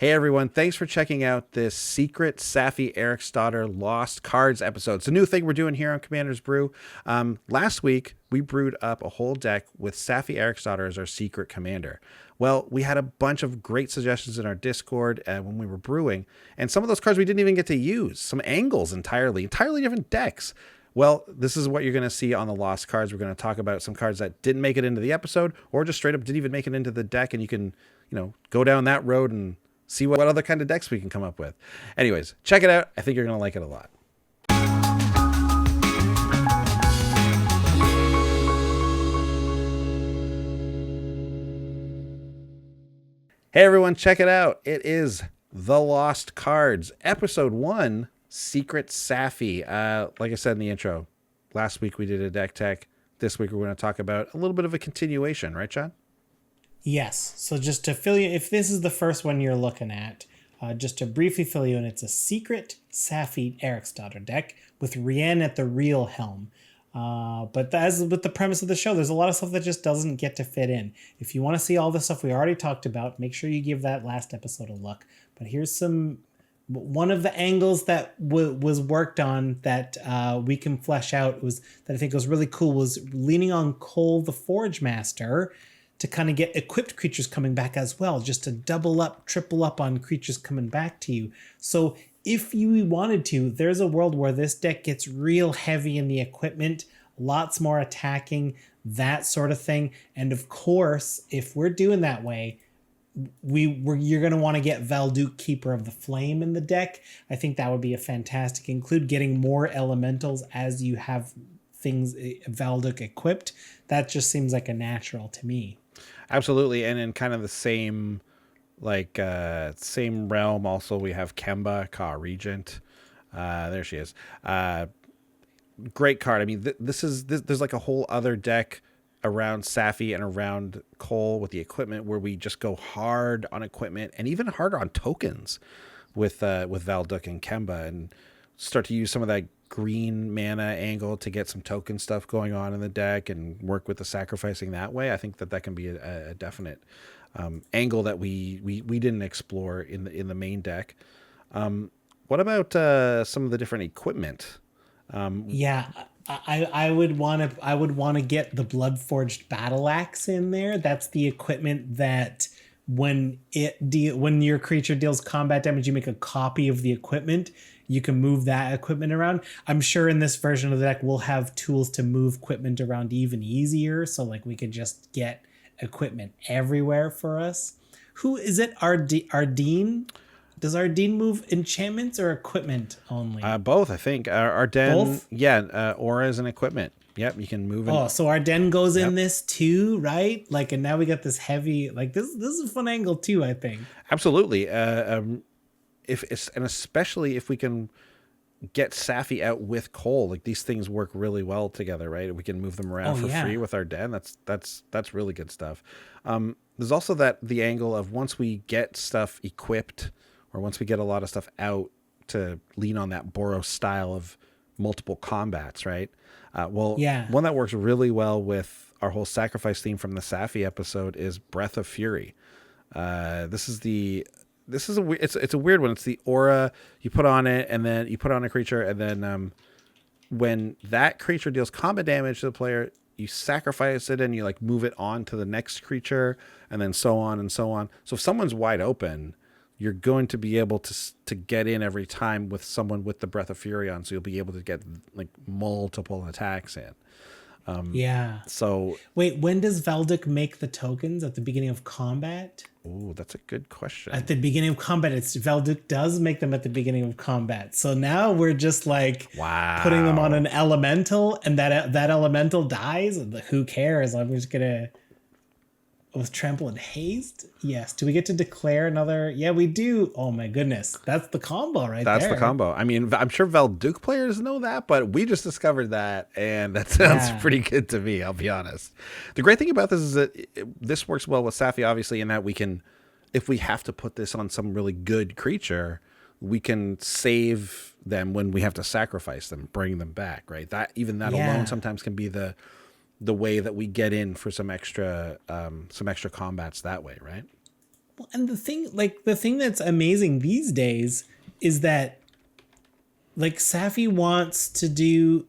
Hey everyone, thanks for checking out this secret Saffi Eriksdotter Lost Cards episode. It's a new thing we're doing here on Commander's Brew. Last week, we brewed up a whole deck with Saffi Eriksdotter as our secret commander. Well, we had a bunch of great suggestions in our Discord when we were brewing, and some of those cards we didn't even get to use. Some angles entirely different decks. Well, this is what you're going to see on the Lost Cards. We're going to talk about some cards that didn't make it into the episode, or just straight up didn't even make it into the deck, and you can, go down that road and see what other kind of decks we can come up with. Anyways, check it out. I think you're going to like it a lot. Hey everyone, check it out. It is The Lost Cards, Episode 1, Secret Saffi. Like I said in the intro, last week we did a deck tech. This week we're going to talk about a little bit of a continuation, right, John? Yes. So just to fill you, if this is the first one you're looking at, just to briefly fill you in, it's a secret Saffi Eriksdotter deck with Rienne at the real helm. But as with the premise of the show, there's a lot of stuff that just doesn't get to fit in. If you want to see all the stuff we already talked about, make sure you give that last episode a look. But here's one of the angles that was worked on that we can flesh out was that I think was really cool was leaning on Cole the Forge Master to kind of get equipped creatures coming back as well, just to double up, triple up on creatures coming back to you. So if you wanted to, there's a world where this deck gets real heavy in the equipment, lots more attacking, that sort of thing. And of course, if we're doing that way, you're going to want to get Valduke, Keeper of the Flame in the deck. I think that would be a fantastic include, getting more elementals as you have things Valduke equipped. That just seems like a natural to me. Absolutely. And in kind of the same same realm also, we have Kemba, Ka Regent. There she is. Great card. I mean, there's like a whole other deck around Saffi and around Cole with the equipment where we just go hard on equipment and even harder on tokens with Valduke and Kemba, and start to use some of that green mana angle to get some token stuff going on in the deck and work with the sacrificing that way. I think that can be a definite angle that we didn't explore in the main deck. What about some of the different equipment? I would want to get the Bloodforged Battle Axe in there. That's the equipment that when your creature deals combat damage, you make a copy of the equipment. You can move that equipment around. I'm sure in this version of the deck, we'll have tools to move equipment around even easier. So like we could just get equipment everywhere for us. Who is it? Ardeen? Does Ardeen move enchantments or equipment only? Both, I think. Ardeen, both? Yeah, aura is an equipment. Yep, you can move. So Ardeen goes in this too, right? Like, and now we got this heavy. Like this is a fun angle too, I think. Absolutely. Especially if we can get Saffi out with Cole, like these things work really well together, right? We can move them around free with Ardeen. That's really good stuff. There's also the angle of once we get stuff equipped, or once we get a lot of stuff out, to lean on that Boros style of multiple combats, right? One that works really well with our whole sacrifice theme from the Saffi episode is Breath of Fury. It's a weird one. It's the aura you put on it, and then you put on a creature, and then when that creature deals combat damage to the player, you sacrifice it and you like move it on to the next creature, and then so on and so on. So if someone's wide open, you're going to be able to get in every time with someone with the Breath of Fury on, so you'll be able to get like multiple attacks in. So wait, when does Valduke make the tokens? At the beginning of combat? Oh, that's a good question. At the beginning of combat, Valduke does make them at the beginning of combat. So now we're just like putting them on an elemental, and that elemental dies. Who cares? I'm just gonna with trample and haste. Yes. Do we get to declare another? Yeah, we do. Oh my goodness, that's the combo there. That's the combo. I mean, I'm sure Valduke players know that, but we just discovered that, and that sounds pretty good to me, I'll be honest. The great thing about this is that this works well with Saffi, obviously, in that we can, if we have to put this on some really good creature, we can save them when we have to sacrifice them, bring them back, right? That alone sometimes can be the way that we get in for some extra combats that way, right? And the thing that's amazing these days is that like Saffi wants to do.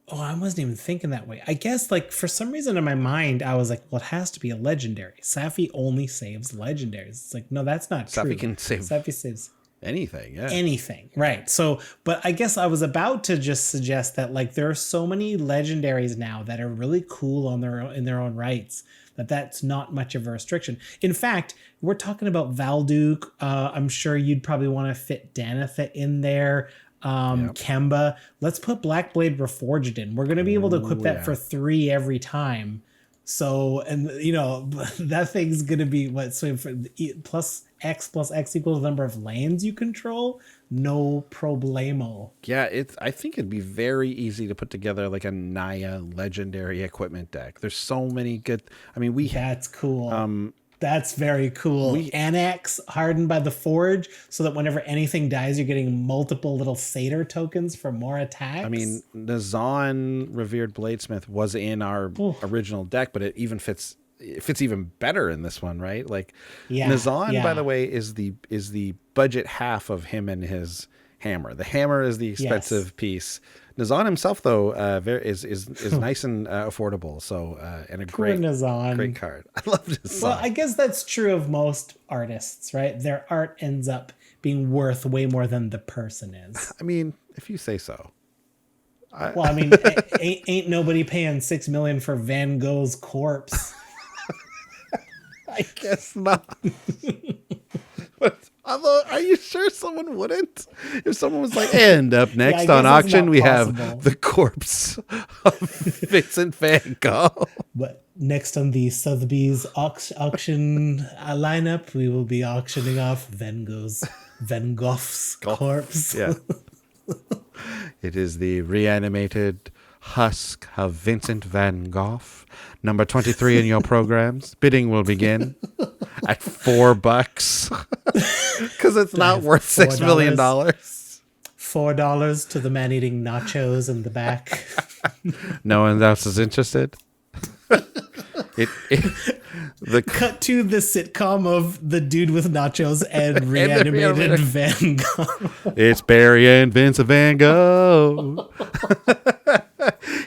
Oh, I wasn't even thinking that way. I guess like for some reason in my mind, I was like, well, it has to be a legendary. Saffi only saves legendaries. It's like, no, that's not true. Saffi can save Saffi saves anything. Yeah. anything, right? So, but I guess I was about to just suggest that like there are so many legendaries now that are really cool on their own, in their own rights, that's not much of a restriction. In fact, we're talking about Valduk. I'm sure you'd probably want to fit Danitha in there. Kemba. Let's put Blackblade Reforged in. We're going to be able to equip that for 3 every time. So, and you know, that thing's going to be what? So for plus X equals the number of lands you control. No problemo. Yeah, I think it'd be very easy to put together like a Naya legendary equipment deck. There's so many good. I mean, That's cool. That's very cool. Annex hardened by the forge, so that whenever anything dies, you're getting multiple little satyr tokens for more attacks. I mean, Nazan Revered Bladesmith was in our original deck, but it even fits. It fits even better in this one, right? Like Nazan, by the way, is the budget half of him and his hammer. The hammer is the expensive piece. Nazan himself, though, is nice and affordable. So and a great card. I love Nazan. Well, I guess that's true of most artists, right? Their art ends up being worth way more than the person is. I mean, if you say so. Well, I mean, ain't nobody paying $6 million for Van Gogh's corpse. I guess not. But although, are you sure someone wouldn't? If someone was like, and up next on auction, we have the corpse of Vincent Van Gogh. But next on the Sotheby's auction lineup, we will be auctioning off Van Gogh's corpse. Yeah. It is the reanimated husk of Vincent Van Gogh. Number 23 in your programs. Bidding will begin at $4 because it's not worth $6 million. $4 to the man eating nachos in the back. No one else is interested. Cut to the sitcom of the dude with nachos and reanimated Van Gogh. It's Barry and Vincent Van Gogh.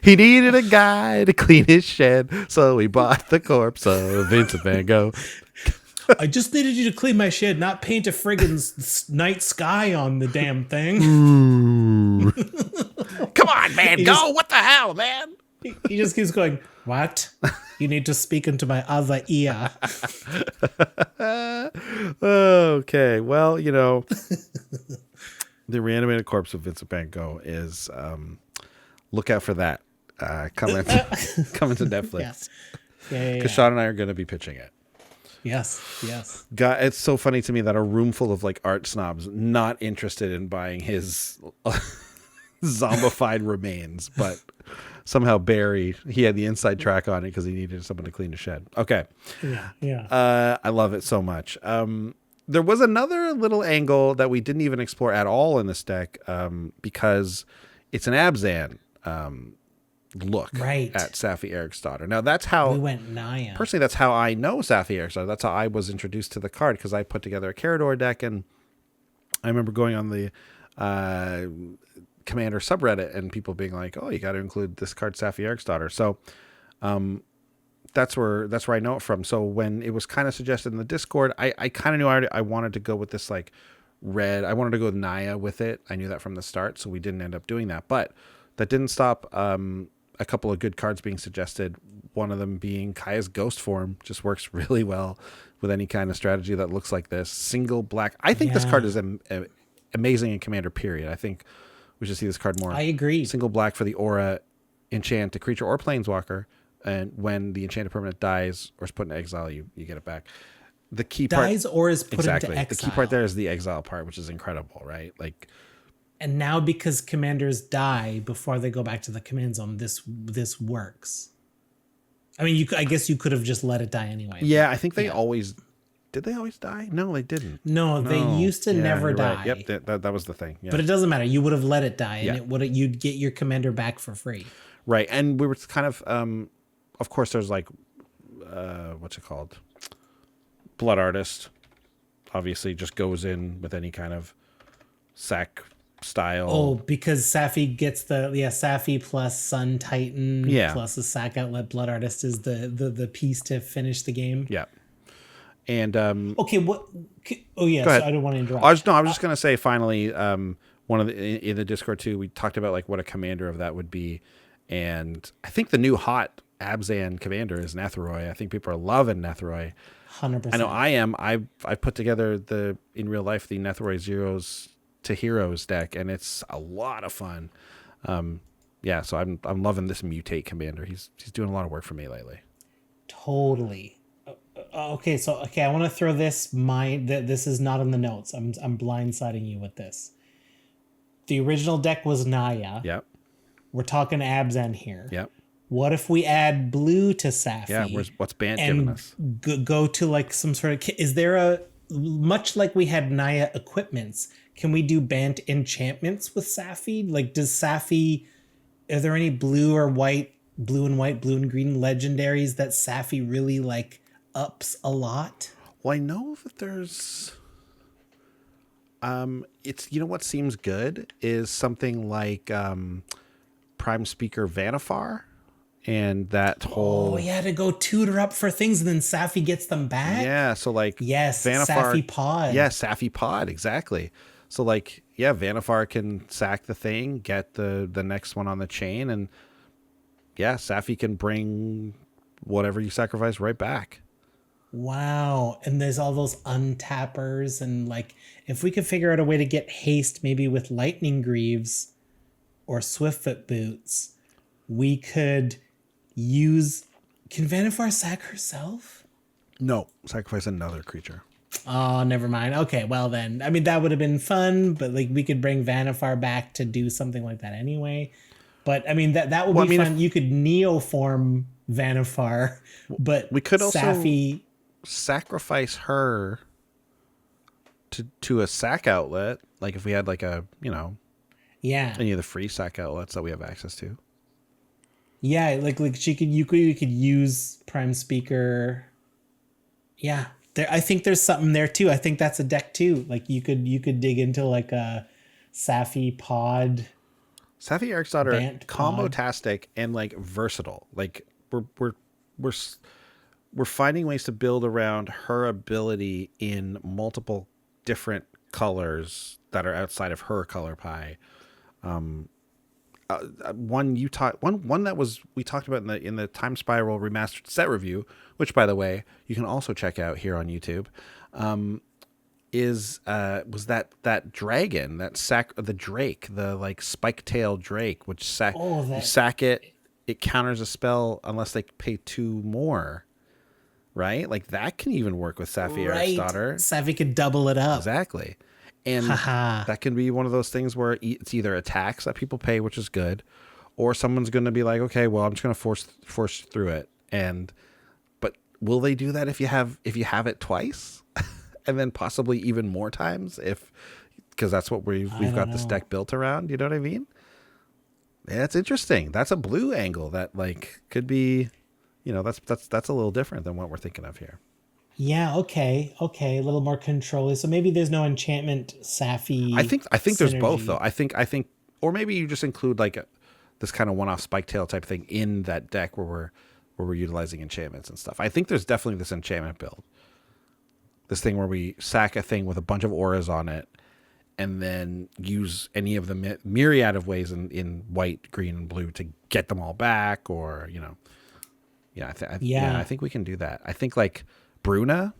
He needed a guy to clean his shed, so he bought the corpse of Vincent Van Gogh. I just needed you to clean my shed, not paint a friggin' night sky on the damn thing. Come on, Van Gogh. What the hell, man? He just keeps going, what? You need to speak into my other ear. Okay, well, you know, the reanimated corpse of Vincent Van Gogh is, look out for that. Coming to Netflix. Yes. Because Sean and I are going to be pitching it. Yes. God, it's so funny to me that a room full of like art snobs not interested in buying his zombified remains, but somehow Barry, he had the inside track on it because he needed someone to clean the shed. Okay. Yeah. I love it so much. There was another little angle that we didn't even explore at all in this deck because it's an Abzan look at Saffi Eriksdotter. Now that's how we went Naya. Personally, that's how I know Saffi Eriksdotter. That's how I was introduced to the card because I put together a Carador deck, and I remember going on the Commander subreddit and people being like, "Oh, you got to include this card, Saffi Eriksdotter." So, that's where I know it from. So when it was kind of suggested in the Discord, I kind of knew I wanted to go with this like red. I wanted to go with Naya with it. I knew that from the start, so we didn't end up doing that. But that didn't stop a couple of good cards being suggested. One of them being Kaya's Ghost Form. Just works really well with any kind of strategy that looks like this. Single black. I think this card is amazing in Commander, period. I think we should see this card more. I agree. Single black for the aura, enchant a creature or planeswalker, and when the enchanted permanent dies or is put in exile, you get it back. The key dies part, or is put into exile. The key part there is the exile part, which is incredible, right? Like, and now because commanders die before they go back to the command zone, this works. I mean, I guess you could have just let it die anyway. Yeah, I think they always did. They always die? No, they didn't. No, they used to never die. Right. Yep, that was the thing. Yeah. But it doesn't matter. You would have let it die, and you'd get your commander back for free. Right, and we were kind of course, there's like, what's it called? Blood Artist. obviously just goes in with any kind of sack style. Oh, because Saffi gets Saffi plus Sun Titan Yeah. plus the sack outlet Blood Artist is the piece to finish the game. Yeah. And Okay, what? Oh yeah, go so ahead. I don't want to interrupt. I was just gonna say finally, one of in the Discord too, we talked about like what a commander of that would be, and I think the new hot Abzan commander is Netheroi. I think people are loving Netheroi. 100%. I know I am. I put together in real life the Netheroi Zeros to Heroes deck, and it's a lot of fun. Yeah, so I'm loving this mutate commander. He's doing a lot of work for me lately. Totally. Okay, I want to throw this. This is not in the notes. I'm blindsiding you with this. The original deck was Naya. Yep. We're talking Abzan here. Yep. What if we add blue to Saffi? Yeah. What's Bant giving us? Go to like some sort of. Is there a much like we had Naya equipments? Can we do Bant enchantments with Saffi? Like, does Saffi? Are there any blue and white, blue and green legendaries that Saffi really like ups a lot? Well, I know that there's. It's what seems good is something like Prime Speaker Vanifar, and that whole. Oh yeah, to go tutor up for things and then Saffi gets them back. Yeah, so like yes, Vanifar, Saffi Pod. Yeah, Saffi Pod, exactly. So like Vanifar can sack the thing, get the next one on the chain, and Saffi can bring whatever you sacrifice right back. Wow. And there's all those untappers, and like if we could figure out a way to get haste maybe with Lightning Greaves or Swiftfoot Boots, we could use. Can Vanifar sack herself? No, sacrifice another creature. Oh, never mind. Okay, well then. I mean, that would have been fun, but like we could bring Vanifar back to do something like that anyway. But I mean that would be fun. You could neoform Vanifar, but we could also Saffi sacrifice her to a sack outlet, like if we had like a any of the free sack outlets that we have access to. Yeah, like you could use Prime Speaker. Yeah, I think there's something there too. I think that's a deck too. Like you could dig into like a Saffi Pod. Saffi Erikdotter, combo-tastic and like versatile. Like we're finding ways to build around her ability in multiple different colors that are outside of her color pie. One that we talked about in the Time Spiral Remastered set review, which by the way you can also check out here on YouTube, was that dragon, the drake, the like spike tail drake, which you sack it counters a spell unless they pay 2 more. Right? Like that can even work with Saffi Erikdotter. Saffi could double it up. Exactly. And that can be one of those things where it's either a tax that people pay, which is good, or someone's going to be like, okay, well, I'm just going to force through it. But will they do that if you have it twice, and then possibly even more times because that's what we've got this deck built around. You know what I mean? Yeah, it's interesting. That's a blue angle that like could be, that's a little different than what we're thinking of here. Yeah, okay. A little more control. So maybe there's no enchantment Saffi. I think there's both though. I think or maybe you just include like this kind of one-off spike tail type thing in that deck where we're utilizing enchantments and stuff. I think there's definitely this enchantment build. This thing where we sack a thing with a bunch of auras on it and then use any of the myriad of ways in white, green, and blue to get them all back, or I think we can do that. I think like Bruna.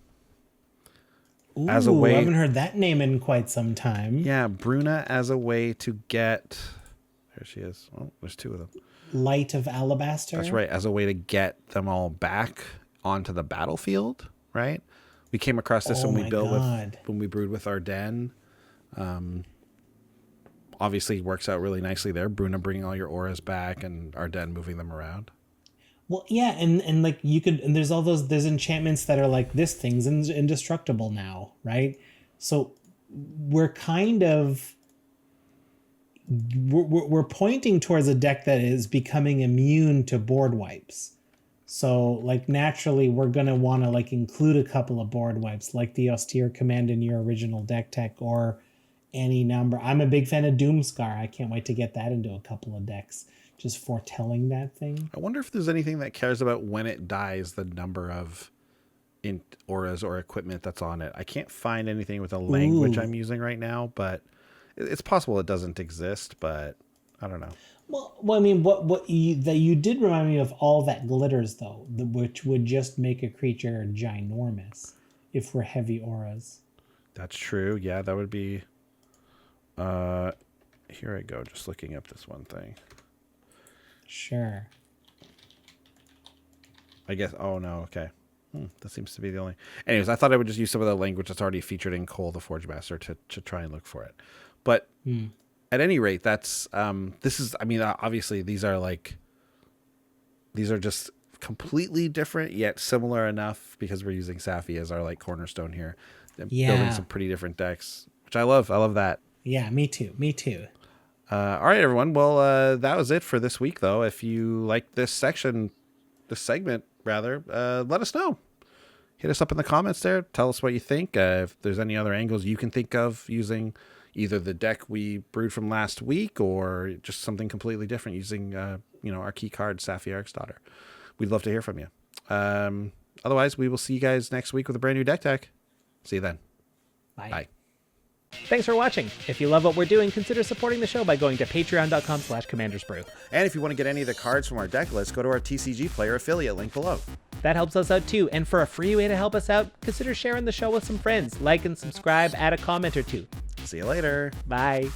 Ooh, as a way, I haven't heard that name in quite some time. Yeah, Bruna as a way to get. There she is. Oh, there's 2 of them. Light of Alabaster. That's right. As a way to get them all back onto the battlefield. Right. We came across this when we brewed with our den. Obviously works out really nicely there. Bruna bringing all your auras back and our den moving them around. Well, yeah, and like you could, and there's enchantments that are like this thing's indestructible now, right? So we're kind of we're pointing towards a deck that is becoming immune to board wipes, So like naturally we're going to want to like include a couple of board wipes like the austere command in your original deck tech or any number. I'm a big fan of Doomscar. I can't wait to get that into a couple of decks, just foretelling that thing. I wonder if there's anything that cares about when it dies, the number of auras or equipment that's on it. I can't find anything with the language I'm using right now, but it's possible it doesn't exist, but I don't know. Well, I mean, you did remind me of all that glitters though, which would just make a creature ginormous if we're heavy auras. That's true. Yeah, that would be. Here I go. Just looking up this one thing. Sure. I guess. Oh no. Okay. That seems to be the only. Anyways, I thought I would just use some of the language that's already featured in Cole the Forge Master to try and look for it. But at any rate, that's this is. I mean, obviously these are just completely different yet similar enough because we're using Saffi as our like cornerstone here. Building some pretty different decks, which I love. I love that. Yeah, me too. Me too. All right, everyone. Well, that was it for this week, though. If you like this segment, rather, let us know. Hit us up in the comments there. Tell us what you think. If there's any other angles you can think of using either the deck we brewed from last week or just something completely different using, our key card, Saffi Eriksdotter. We'd love to hear from you. Otherwise, we will see you guys next week with a brand new deck tech. See you then. Bye. Thanks for watching. If you love what we're doing, consider supporting the show by going to patreon.com/commandersbrew. And if you want to get any of the cards from our deck list, go to our TCG Player affiliate link below. That helps us out too, and for a free way to help us out, consider sharing the show with some friends. Like and subscribe, add a comment or two. See you later. Bye.